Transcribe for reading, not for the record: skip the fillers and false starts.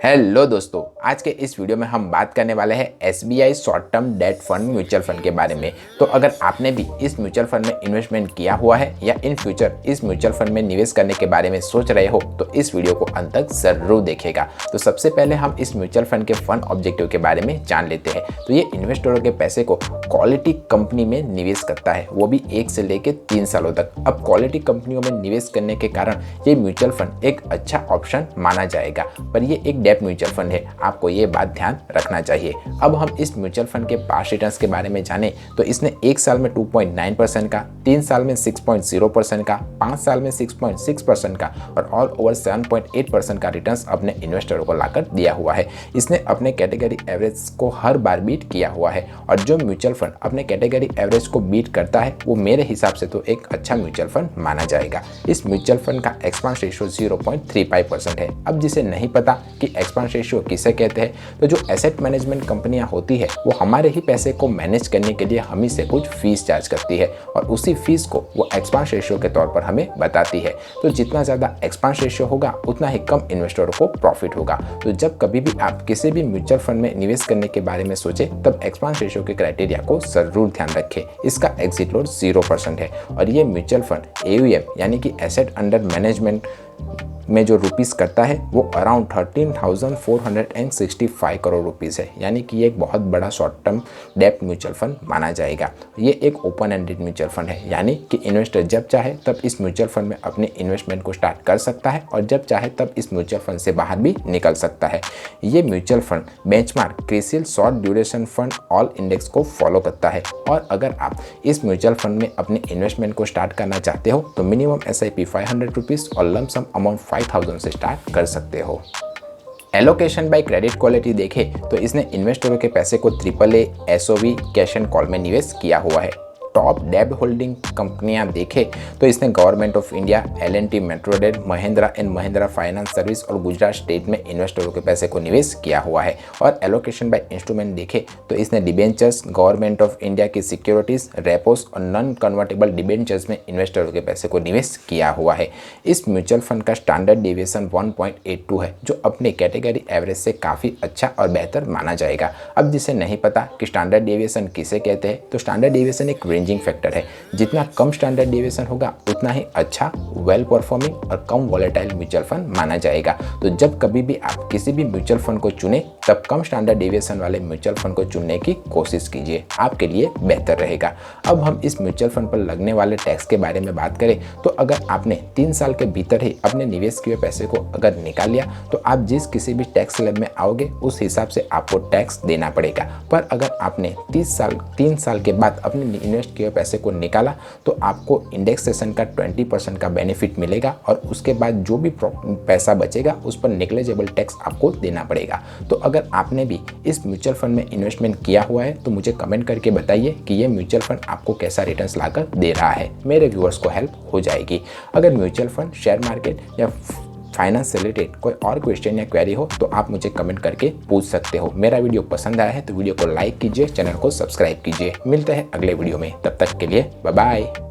Hello दोस्तों, आज के इस वीडियो में हम बात करने वाले हैं SBI short term debt fund mutual fund के बारे में। तो अगर आपने भी इस म्यूचुअल फंड में इन्वेस्टमेंट किया हुआ है या इन फ्यूचर इस म्यूचुअल फंड में निवेश करने के बारे में सोच रहे हो तो इस वीडियो को अंत तक जरूर देखिएगा। तो सबसे पहले हम इस म्यूचुअल फंड के फंड ऑब्जेक्टिव के बारे में जान लेते हैं। तो ये इन्वेस्टरों के पैसे को क्वालिटी कंपनी में निवेश करता है, वो भी 1 से लेकर 3 सालों तक। अब क्वालिटी कंपनियों में निवेश करने के कारण ये म्यूचुअल फंड एक अच्छा ऑप्शन माना जाएगा, पर ये एक डेट म्यूचुअल फंड है, आपको ये बात ध्यान रखना चाहिए। अब हम इस म्यूचुअल फंड के पास्ट रिटर्न्स के बारे में जानें तो इसने 1 साल में 2.9% का, 3 साल में 6.0% का, 5 साल में 6.6% का और ऑल ओवर 7.8% का रिटर्न्स अपने इन्वेस्टरों को लाकर दिया हुआ है। इसने अपने कैटेगरी एवरेज को हर बार बीट किया हुआ है और जो म्यूचुअल फंड अपने कैटेगरी एवरेज को बीट करता है वो मेरे हिसाब से तो एक अच्छा म्यूचुअल फंड माना जाएगा। इस म्यूचुअल फंड का एक्सपेंस रेशियो 0.35% है। अब जिसे नहीं पता कि एक्सपेंस रेशियो किसे कहते हैं, तो जो एसेट मैनेजमेंट कंपनियां होती है वो हमारे ही पैसे को मैनेज करने के लिए हम ही से कुछ फीस चार्ज करती है और उसी फीस को वो एक्सपेंस रेशियो के तौर पर हमें बताती है। तो जितना ज़्यादा एक्सपेंस रेशियो होगा उतना ही कम इन्वेस्टरों को प्रॉफिट होगा। तो जब कभी भी आप किसी भी म्यूचुअल फंड में निवेश करने के बारे में सोचें तब एक्सपेंस रेशियो के क्राइटेरिया को जरूर ध्यान रखें। इसका एग्जिट लोड 0% है और ये म्यूचुअल फंड AUM यानी कि एसेट अंडर मैनेजमेंट में जो रुपीस करता है वो अराउंड 13,465 करोड़ रुपीस है, यानी कि ये एक बहुत बड़ा short term debt mutual fund माना जाएगा। ये एक ओपन एंडेड म्यूचुअल फंड है, यानी कि इन्वेस्टर जब चाहे तब इस म्यूचुअल फंड में अपने इन्वेस्टमेंट को स्टार्ट कर सकता है और जब चाहे तब इस म्यूचुअल फंड से बाहर भी निकल सकता है। ये mutual fund benchmark CRISIL short duration fund all index को फॉलो करता है और अगर आप इस म्यूचुअल फंड में अपने इन्वेस्टमेंट को स्टार्ट करना चाहते हो तो मिनिमम SIP 500 रुपीज़ और लमसम अमाउंट 5,000 से स्टार्ट कर सकते हो। एलोकेशन बाय क्रेडिट क्वालिटी देखें तो इसने इन्वेस्टरों के पैसे को AAA SOV cash and call में निवेश किया हुआ है। टॉप डेब्ट होल्डिंग कंपनियां देखें तो इसने गवर्नमेंट ऑफ इंडिया, L&T मेट्रोडेट, Mahindra and Mahindra finance service और गुजरात स्टेट में इन्वेस्टरों के पैसे को निवेश किया हुआ है। और एलोकेशन बाय इंस्ट्रूमेंट देखें तो इसने डिबेंचर्स, गवर्नमेंट ऑफ इंडिया की सिक्योरिटीज, रेपोस और नॉन कन्वर्टेबल डिबेंचर्स में इन्वेस्टरों के पैसे को निवेश किया हुआ है। इस म्यूचुअल फंड का स्टैंडर्ड डेविएशन 1.82 है, जो अपने कैटेगरी एवरेज से काफ़ी अच्छा और बेहतर माना जाएगा। अब जिसे नहीं पता कि स्टैंडर्ड डेविएशन किसे कहते हैं, तो स्टैंडर्ड डेविएशन एक रेंजिंग फैक्टर है। जितना कम स्टैंडर्ड डेविएशन होगा उतना ही अच्छा, वेल परफॉर्मिंग और कम वॉलेटाइल म्यूचुअल फंड माना जाएगा। तो जब कभी भी आप किसी भी म्यूचुअल फंड को चुने तब कम स्टैंडर्ड डेविएशन वाले म्यूचुअल फंड को चुनने की कोशिश कीजिए, आपके लिए बेहतर रहेगा। अब हम इस म्यूचुअल फंड पर लगने वाले टैक्स के बारे में बात करें तो अगर आपने 3 साल के भीतर ही अपने निवेश किए पैसे को अगर निकाल लिया तो आप जिस किसी भी टैक्स स्लैब में आओगे उस हिसाब से आपको टैक्स देना पड़ेगा। पर अगर आपने 3 साल के बाद अपने इन्वेस्ट किए पैसे को निकाला तो आपको इंडेक्सेशन का 20% का बेनिफिट मिलेगा और उसके बाद जो भी पैसा बचेगा उस पर नेग्लिजिबल टैक्स आपको देना पड़ेगा। तो अगर आपने भी इस म्यूचुअल फंड में इन्वेस्टमेंट किया हुआ है तो मुझे कमेंट करके बताइए कि ये म्यूचुअल फंड आपको कैसा रिटर्न्स लाकर दे रहा है, मेरे व्यूअर्स को हेल्प हो जाएगी। अगर म्यूचुअल फंड, शेयर मार्केट या फाइनेंस से रिलेटेड कोई और क्वेश्चन या क्वेरी हो तो आप मुझे कमेंट करके पूछ सकते हो। मेरा वीडियो पसंद आया है तो वीडियो को लाइक कीजिए, चैनल को सब्सक्राइब कीजिए। मिलते हैं अगले वीडियो में, तब तक के लिए बाय बाय।